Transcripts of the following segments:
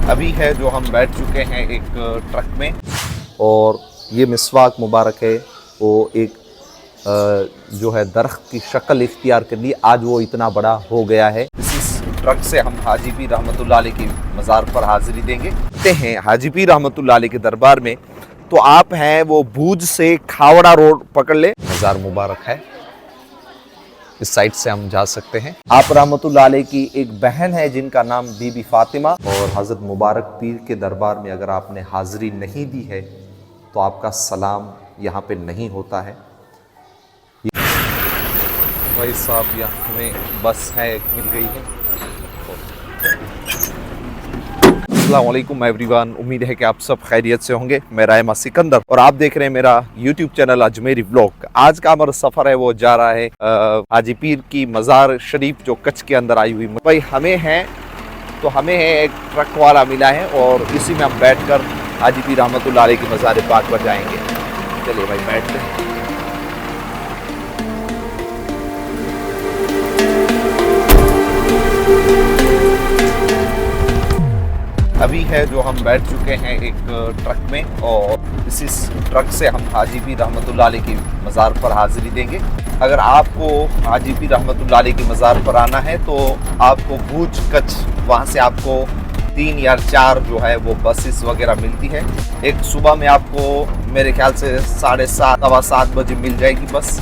अभी है जो हम बैठ चुके हैं एक ट्रक में और ये मिसवाक मुबारक है वो एक जो है दरख्त की शक्ल इख्तियार कर ली। आज वो इतना बड़ा हो गया है। इस ट्रक से हम हाजी पीर रहमतुल्लाह अलैह की मज़ार पर हाजिरी देंगे। हैं हाजी पीर रहमतुल्लाह अलैह के दरबार में तो आप हैं वो भूज से खावड़ा रोड पकड़ ले, मज़ार मुबारक है, इस साइड से हम जा सकते हैं। आप रहमतुल्लाह अलैह की एक बहन है जिनका नाम बीबी फातिमा, और हज़रत मुबारक पीर के दरबार में अगर आपने हाज़िरी नहीं दी है तो आपका सलाम यहाँ पे नहीं होता है। भाई साहब यहाँ हमें बस है मिल गई है। अस्सलाम वालेकुम एवरीवन, उम्मीद है कि आप सब खैरियत से होंगे। मैं रायमा सिकंदर और आप देख रहे हैं मेरा यूट्यूब चैनल अजमेरी व्लॉग। आज का हमारा सफ़र है वो जा रहा है हाजी पीर की मज़ार शरीफ जो कच्छ के अंदर आई हुई। भाई हमें है एक ट्रक वाला मिला है और इसी में हम बैठ कर हाजी पीर रहमतुल्लाह अलैह की मज़ार पाक पर जाएंगे। चलिए भाई बैठते हैं। अभी है जो हम बैठ चुके हैं एक ट्रक में और इसी ट्रक से हम हाजी पीर रहमतुल्लाह अलैह की मज़ार पर हाजिरी देंगे। अगर आपको हाजी पीर रहमतुल्लाह अलैह की मज़ार पर आना है तो आपको भूज कच्छ वहाँ से आपको 3 या 4 जो है वो बसेस वगैरह मिलती है। एक सुबह में आपको मेरे ख्याल से 7:30 सवा 7 बजे मिल जाएगी बस,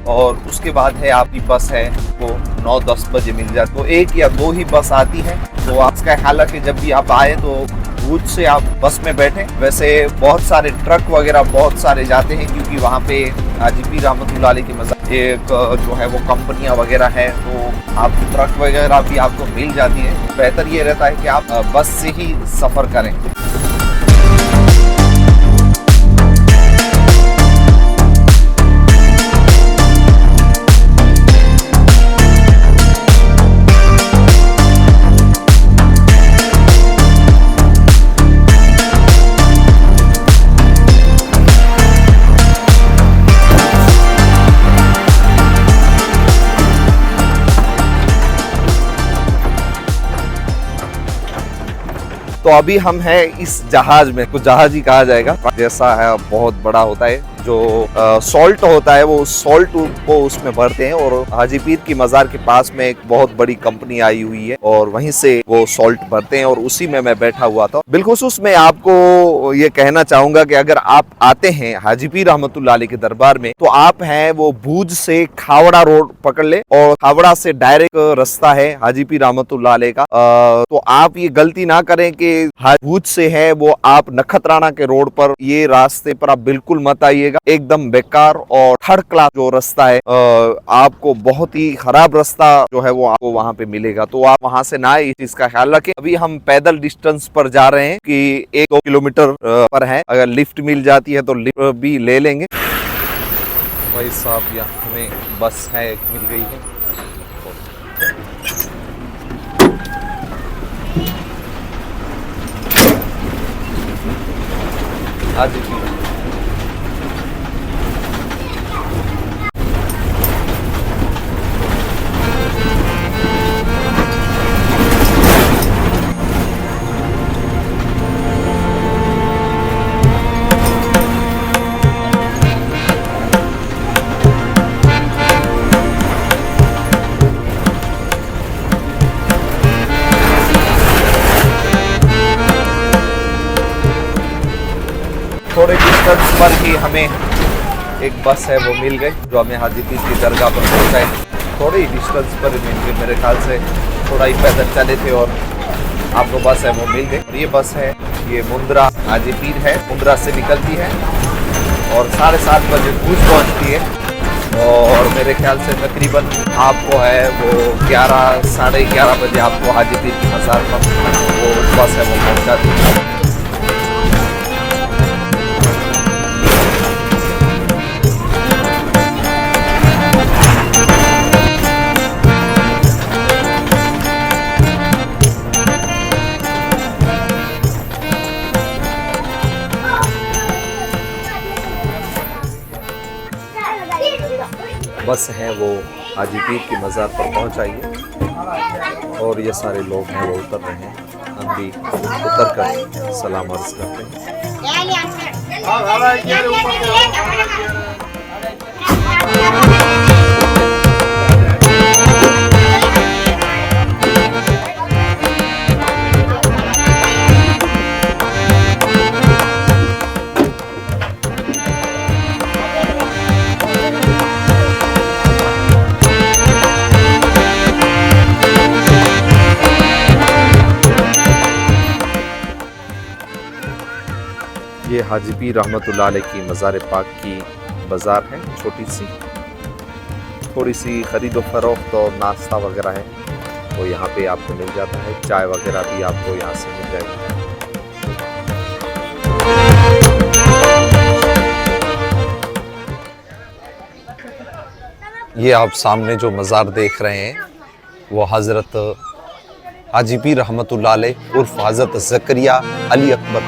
और उसके बाद है आपकी बस है वो 9-10 बजे मिल जाती है। तो 1 या 2 ही बस आती है। तो आपका हालांकि जब भी आप आए तो भूज से आप बस में बैठें। वैसे बहुत सारे ट्रक वगैरह बहुत सारे जाते हैं क्योंकि वहाँ पे हाजी पीर रहमतुल्लाह अलैह की मज़ार एक जो है वो कंपनियाँ वगैरह है, तो आप ट्रक वगैरह भी आपको मिल जाती है। बेहतर ये रहता है कि आप बस से ही सफ़र करें। तो अभी हम हैं इस जहाज में, कुछ जहाज ही कहा जाएगा, जैसा है बहुत बड़ा होता है जो सॉल्ट होता है वो सॉल्ट को उसमें भरते हैं। और हाजी पीर की मज़ार के पास में एक बहुत बड़ी कंपनी आई हुई है और वहीं से वो सॉल्ट भरते हैं और उसी में मैं बैठा हुआ था। बिलखुसूस मैं आपको ये कहना चाहूंगा कि अगर आप आते हैं हाजी पीर रहमतुल्लाह अलैह के दरबार में तो आप हैं वो भूज से खावड़ा रोड पकड़ ले और खावड़ा से डायरेक्ट रास्ता है हाजी पीर रहमतुल्लाह अलैह का। तो आप ये गलती ना करें कि भूज से है वो आप नखत्राना के रोड पर, ये रास्ते पर आप बिल्कुल मत आइएगा। एकदम बेकार और थर्ड क्लास जो रास्ता है, आपको बहुत ही खराब रास्ता जो है वो आपको वहां पे मिलेगा। तो आप वहां से ना इस चीज का ख्याल रखें। अभी हम पैदल डिस्टेंस पर जा रहे हैं कि 1-2 किलोमीटर पर है। अगर लिफ्ट मिल जाती है तो लिफ्ट भी ले लेंगे। भाई साहब यहाँ हमें बस है मिल गई है। हाजी पीर थोड़े डिस्टेंस पर ही हमें एक बस है वो मिल गई जो हमें हाजी पीर की दरगाह पर पहुंचाए। थोड़े ही डिस्टेंस पर मिल गई, मेरे ख्याल से थोड़ा ही पैदल चले थे और आपको बस है वो मिल गई। और ये बस है ये मुंद्रा हाजी पीर है, मुंद्रा से निकलती है और 7:30 बजे भूज पहुंचती है और मेरे ख्याल से तकरीबन आपको है वो 11 साढ़े 11 बजे आपको हाजी पीर की मज़ार पर वो बस है वो पहुँचाती है। बस है वो हाजी पीर की मज़ार पर पहुंचाइए और ये सारे लोग हैं वो उतर रहे हैं। भी उतर कर सलाम अर्ज करते हैं। ये हाजी पीर रहमतुल्लाह अलैह की मज़ार पाक की बाज़ार है, छोटी सी, थोड़ी सी ख़रीदो फरोख्त और नाश्ता वगैरह है तो यहाँ पे आपको मिल जाता है। चाय वगैरह भी आपको यहाँ से मिल जाएगी। ये आप सामने जो मज़ार देख रहे हैं वो हज़रत हाजी पीर रहमतुल्लाह अलैह उर्फ हज़रत ज़करिया अली अकबर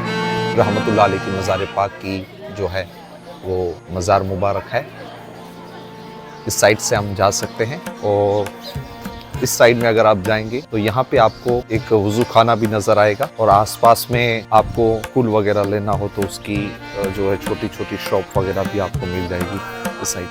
रहमतुल्लाह अलैह की मज़ार पाक की जो है वो मज़ार मुबारक है। इस साइड से हम जा सकते हैं और इस साइड में अगर आप जाएंगे तो यहाँ पे आपको एक वज़ू खाना भी नज़र आएगा और आसपास में आपको फूल वगैरह लेना हो तो उसकी जो है छोटी छोटी शॉप वगैरह भी आपको मिल जाएगी इस साइड।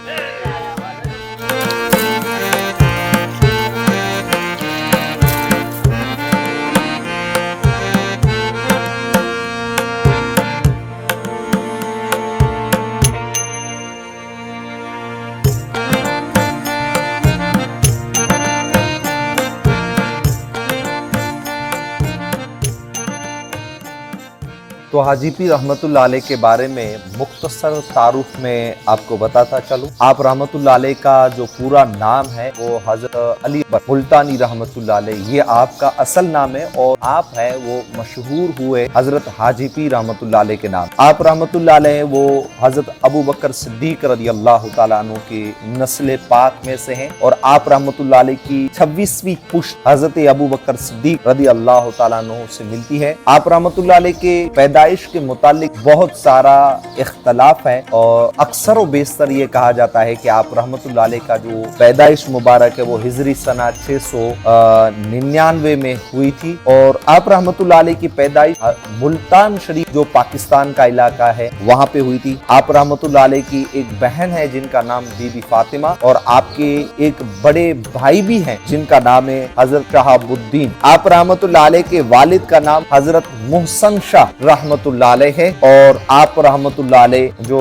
तो हाजी पीर रहमतुल्लाह अलैह के बारे में मुख्तसर तारुफ में आपको बताता चलूं। आप रहमतुल्लाह अलैह का जो पूरा नाम है वो हज़रत अली मुल्तानी रहमतुल्लाह अलैह, ये आपका असल नाम है और आप है वो मशहूर हुए हज़रत हाजी पीर रहमतुल्लाह अलैह के नाम। आप रहमतुल्लाह अलैह वो हज़रत अबू बकर सिद्दीक रज़ी अल्लाह तआला अन्हु की नस्ल पाक में से हैं और आप रहमतुल्लाह अलैह की 26वीं पुश्त हज़रत अबू बकर सिद्दीक रज़ी अल्लाह तआला अन्हु से मिलती है। आप रहमतुल्लाह अलैह के पैदाइश के मुतालिक बहुत सारा इख्तलाफ है और अक्सर व बेशतर ये कहा जाता है कि आप रहमतुल्लाह अलैह का जो पैदाइश मुबारक है वो हिजरी सना 699 में हुई थी और आप रहमतुल्लाह अलैह की पैदाइश मुल्तान शरीफ जो पाकिस्तान का इलाका है वहाँ पे हुई थी। आप रहमतुल्लाह अलैह की एक बहन है जिनका नाम बीबी फातिमा और आपके एक बड़े भाई भी हैं जिनका नाम है हजरत शहाबुद्दीन। आप रहमतुल्लाह अलैह के वालिद का नाम हजरत मोहसन शाह रहमतुल्लाह अलैह है और आप रहमतुल्लाह अलैह जो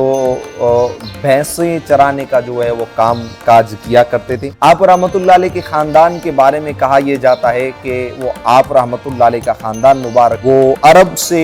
भैंसें चराने का जो है वो काम काज किया करते थे। आप रहमतुल्लाह अलैह के खानदान के बारे में कहा यह जाता है कि वो आप रहमतुल्लाह अलैह का खानदान मुबारक वो अरब से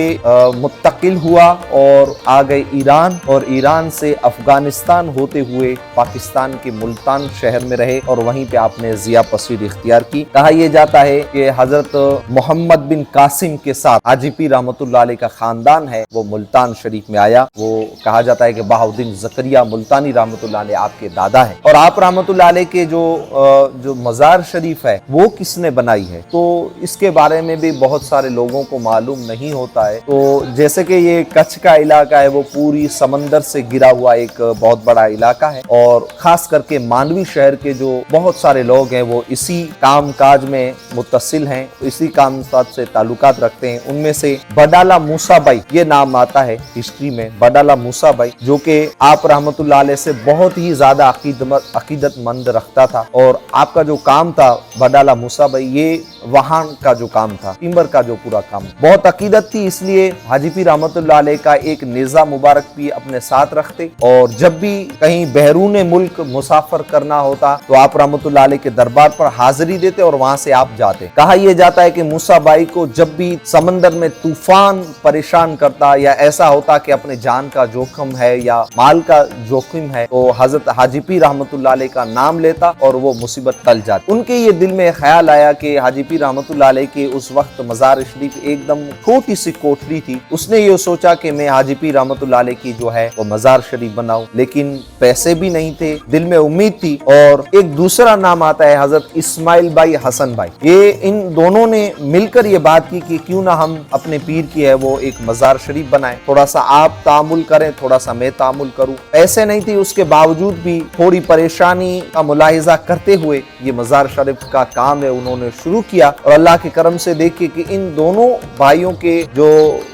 मुत्तकिल हुआ और आ गए ईरान और ईरान से अफगानिस्तान होते हुए पाकिस्तान के मुल्तान शहर में रहे और वहीं पे आपने जिया पसीर इख्तियार की। कहा यह जाता है कि हजरत मोहम्मद बिन कासिम के साथ हाजी पीर रहमतुल्लाह अलैह का खानदान है वो मुल्तान शरीफ में आया। वो कहा जाता है कि बहाउद्दीन ज़करिया मुल्तानी रहमतुल्लाह अलैह आपके दादा है। और आप रहमतुल्लाह अलैह के जो मज़ार शरीफ है वो किसने बनाई है तो इसके बारे में भी बहुत सारे लोगों को मालूम नहीं होता है। तो जैसे कि ये कच्छ का इलाका है वो पूरी समंदर से घिरा हुआ एक बहुत बड़ा इलाका है और खास करके मानवी शहर के जो बहुत सारे लोग हैं वो इसी काम काज में मुत्तसिल हैं, इसी काम काज से ताल्लुकात रखते हैं। उनमें से बडाला मूसा भाई ये नाम आता है हिस्ट्री में, बडाला मूसा भाई जो कि आप रहमतुल्लाह अलैह से बहुत ही ज्यादा अकीदतमंद रखता था और आपका जो काम था बडाला मूसा भाई ये वहां का जो काम था टिम्बर का जो पूरा काम बहुत अकीदत थी, इसलिए हाजी पीर रहमतुल्लाह अलैह का एक नेज़ा मुबारक भी अपने साथ रखते और जब भी कहीं बहरूने मुल्क मुसाफर करना होता तो आप रहमतुल्लाह अलैह के दरबार पर हाजिरी देते और वहां से आप जाते। कहा यह जाता है कि मूसा भाई को जब भी समंदर में तूफान परेशान करता या ऐसा होता कि अपने जान का जोखिम है या माल का जोखिम है तो हजरत हाजी पीर रहमतुल्लाह अलैह का नाम लेता और वो मुसीबत टल जाती। उनके ये दिल में ख्याल आया कि हाजी पीर रहमतुल्लाह अलैह के उस वक्त मज़ार शरीफ एकदम छोटी सी कोठरी थी। उसने ये सोचा कि मैं हाजी पीर रहमतुल्लाह अलैह की जो है वो मज़ार शरीफ बनाऊं, लेकिन पैसे भी नहीं थे, दिल में उम्मीद थी। और एक दूसरा नाम आता है हजरत इस्माइल भाई हसन भाई, ये इन दोनों ने मिलकर ये बात की कि क्यों ना हम अपने पीर की है वो एक मज़ार शरीफ बनाए, थोड़ा सा आप तामुल करें, थोड़ा सा मैं तामुल करूं। पैसे नहीं थी, उसके बावजूद भी थोड़ी परेशानी का मुलाहिजा करते हुए ये मज़ार शरीफ का काम है उन्होंने शुरू किया। और अल्लाह के करम से देखिए कि इन दोनों भाइयों के जो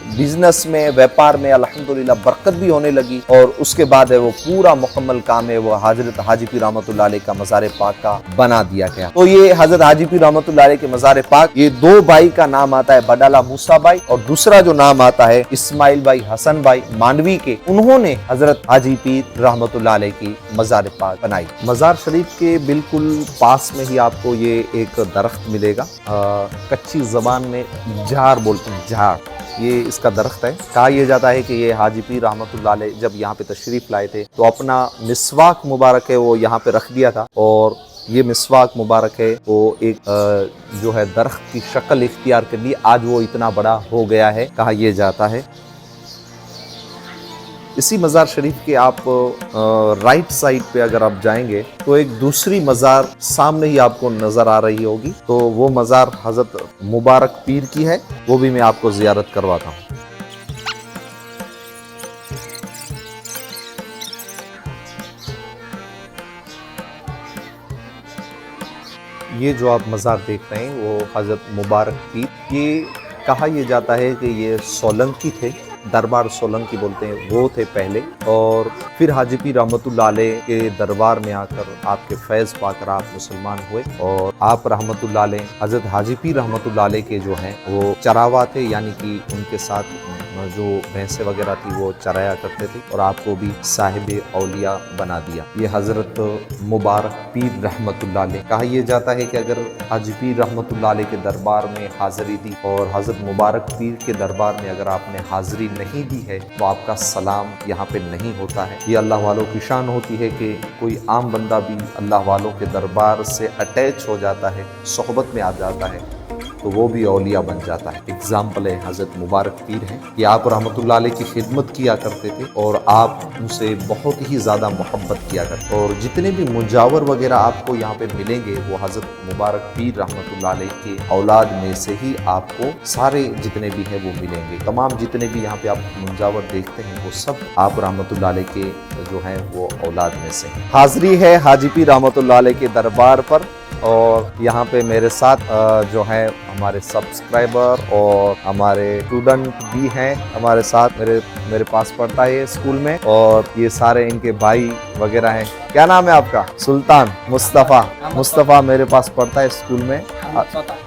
बिजनेस में, व्यापार में अल्हम्दुलिल्लाह बरकत भी होने लगी। और उसके बाद है वो पूरा मुकम्मल काम है वो हजरत हाजी पीर रहमतुल्लाह अलैह का मज़ार पाक का बना दिया गया। तो ये हजरत हाजी पीर रहमतुल्लाह अलैह के मज़ार पाक, ये दो भाई का नाम आता है बडाला मूसा भाई, और दूसरा जो नाम आता है इस्माइल भाई हसन भाई मांडवी के। उन्होंने हजरत हाजी पीर रहमतुल्लाह अलैह की मज़ार पाक बनाई। मज़ार शरीफ के बिल्कुल पास में ही आपको ये एक दरख्त मिलेगा, कच्ची जबान में झाड़ बोलते हैं, झाड़, ये इसका दरख्त है। कहा यह जाता है कि ये हाजी पीर रहमतुल्लाह अलैह जब यहाँ पे तशरीफ लाए थे तो अपना मिसवाक मुबारक है वो यहाँ पे रख दिया था, और ये मिसवाक मुबारक है वो एक जो है दरख्त की शक्ल इख्तियार कर ली। आज वो इतना बड़ा हो गया है, कहा यह जाता है। इसी मज़ार शरीफ के आप राइट साइड पे अगर आप जाएंगे तो एक दूसरी मज़ार सामने ही आपको नज़र आ रही होगी, तो वो मज़ार हज़रत मुबारक पीर की है, वो भी मैं आपको ज़ियारत करवाता हूँ। ये जो आप मज़ार देख रहे हैं वो हज़रत मुबारक पीर, ये कहा यह जाता है कि ये सोलंकी थे, दरबार सोलंकी बोलते हैं, वो थे पहले। और फिर हाजी पीर रहमतुल्लाह अलैह के दरबार में आकर आपके फैज़ पाकर आप मुसलमान हुए, और आप रहमतुल्लाह अलैह हज़रत हाजी पीर रहमतुल्लाह अलैह के जो हैं वो चरावा थे, यानी कि उनके साथ जो भैंसें वगैरह थी वो चराया करते थे, और आपको भी साहिब औलिया बना दिया। ये हज़रत मुबारक पीर रहमतुल्लाह अलैह। कहा यह जाता है कि अगर हाजी पीर रहमतुल्लाह अलैह के दरबार में हाज़िरी दी और हज़रत मुबारक पीर के दरबार में अगर आपने हाज़िरी नहीं दी है तो आपका सलाम यहाँ पे नहीं होता है। ये अल्लाह वालों की शान होती है कि कोई आम बंदा भी अल्लाह वालों के दरबार से अटैच हो जाता है, सोहबत में आ जाता है, तो वो भी औलिया बन जाता है। एग्जाम्पल है हज़रत मुबारक पीर है कि आप रहमतुल्लाह अलैह की खिदमत किया करते थे और आप उनसे बहुत ही ज़्यादा मोहब्बत किया करते, और जितने भी मुजावर वगैरह आपको यहाँ पे मिलेंगे वो हज़रत मुबारक पीर रहमतुल्लाह अलैह के औलाद में से ही आपको सारे जितने भी हैं वो मिलेंगे। तमाम जितने भी यहाँ पे आप मुजावर देखते हैं वो सब आप रहमतुल्लाह अलैह के जो हैं वो औलाद में से हैं। हाज़िरी है हाजी पीर रहमतुल्लाह अलैह के दरबार पर, और यहाँ पे मेरे साथ जो है हमारे सब्सक्राइबर और हमारे स्टूडेंट भी हैं हमारे साथ, मेरे पास पढ़ता है स्कूल में, और ये सारे इनके भाई वगैरह हैं। क्या नाम है आपका? सुल्तान, मुस्तफ़ा मेरे पास पढ़ता है स्कूल में,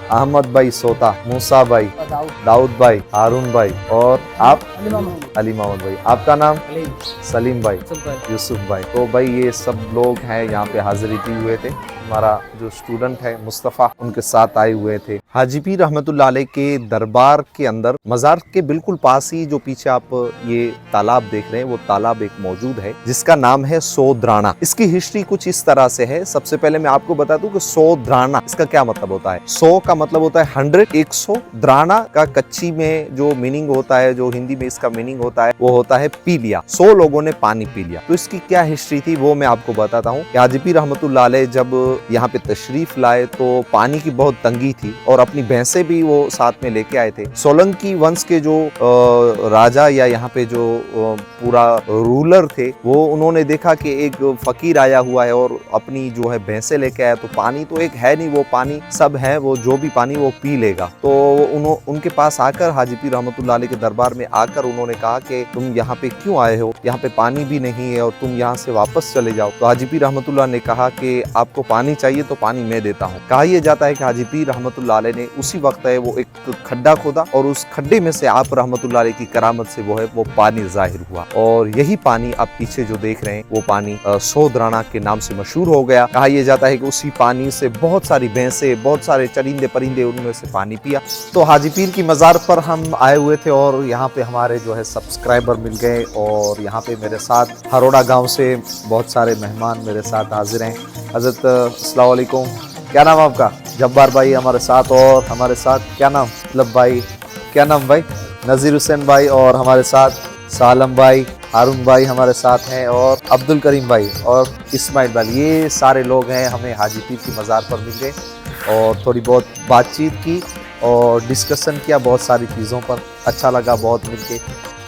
अहमद भाई सोता, मूसा भाई, दाऊद भाई, हारून भाई, और आप? अली मोहम्मद भाई। आपका नाम? सलीम भाई, यूसुफ भाई। तो भाई ये सब लोग हैं यहाँ पे हाजिरी दिए हुए थे। हमारा जो स्टूडेंट है मुस्तफ़ा उनके साथ आए हुए थे। हाजी पीर रहमतुल्लाह अलैह के दरबार के अंदर मज़ार के बिल्कुल पास ही जो पीछे आप ये तालाब देख रहे हैं वो तालाब एक मौजूद है जिसका नाम है सोद्राना। इसकी हिस्ट्री कुछ इस तरह से है। सबसे पहले मैं आपको बता दूं कि सोद्राना इसका क्या मतलब होता है। सौ का मतलब होता है 100, 100। द्राना का कच्ची में जो मीनिंग होता है, जो हिंदी में इसका मीनिंग होता है वो होता है पी लिया। 100 लोगों ने पानी पी लिया। तो इसकी क्या हिस्ट्री थी वो मैं आपको बताता हूँ। हाजी पीर रहमतुल्लाह अलैह जब यहाँ पे तशरीफ लाए तो पानी की बहुत तंगी थी और अपनी भैंसे भी वो साथ में लेके आए थे। सोलंकी वंश के जो राजा या यहाँ पे जो पूरा रूलर थे वो उन्होंने देखा कि एक फकीर आया हुआ है और अपनी जो है भैंसे लेके आया, तो पानी तो एक है नहीं, वो पानी सब है, वो जो भी पानी वो पी लेगा। तो उनके पास आकर हाजी पीर रहमतुल्लाह अलैह के दरबार में आकर उन्होंने कहा कि तुम यहाँ पे क्यों आए हो, यहाँ पे पानी भी नहीं है और तुम यहाँ से वापस चले जाओ। तो हाजी पीर रहमतुल्लाह ने कहा कि आपको पानी चाहिए तो पानी मैं देता हूँ। कहा यह जाता है कि हाजी पीर रहमतुल्लाह अलैह ने उसी वक्त है वो एक खड्डा खोदा और उस खड्डे में से आप रहमतुल्लाह अलैह की करामत से वो है वो पानी जाहिर हुआ, और यही पानी आप पीछे जो देख रहे हैं वो पानी सोद्राना के नाम से मशहूर हो गया। कहा यह जाता है कि उसी पानी से बहुत सारी भैंसे, बहुत सारे चरिंदे परिंदे उनमें से पानी पिया। तो हाजी पीर की मज़ार पर हम आए हुए थे और यहाँ पे हमारे जो है सब्सक्राइबर मिल गए, और यहाँ पे मेरे साथ हरोड़ा गाँव से बहुत सारे मेहमान मेरे साथ हाजिर हैं। हज़रत अस्सलाम वालेकुम, क्या नाम आपका? जब्बार भाई हमारे साथ, और हमारे साथ क्या नाम? लब भाई, क्या नाम भाई? नज़ीर हुसैन भाई, और हमारे साथ सालम भाई, हारून भाई हमारे साथ हैं, और अब्दुल करीम भाई और इस्माइल भाई। ये सारे लोग हैं, हमें हाजी पीर की मज़ार पर मिल गए और थोड़ी बहुत बातचीत की और डिस्कशन किया बहुत सारी चीज़ों पर। अच्छा लगा बहुत मिलके।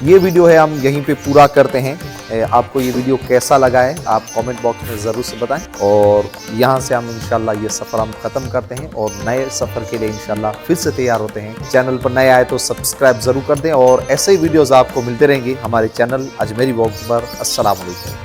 ये वीडियो है हम यहीं पे पूरा करते हैं। आपको ये वीडियो कैसा लगा है आप कमेंट बॉक्स में ज़रूर से बताएं, और यहाँ से हम इंशाल्लाह ये सफ़र हम ख़त्म करते हैं और नए सफ़र के लिए इंशाल्लाह फिर से तैयार होते हैं। चैनल पर नए आए तो सब्सक्राइब ज़रूर कर दें और ऐसे ही वीडियोज़ आपको मिलते रहेंगे हमारे चैनल अजमेरी व्लॉग्स पर। अस्सलाम वालेकुम।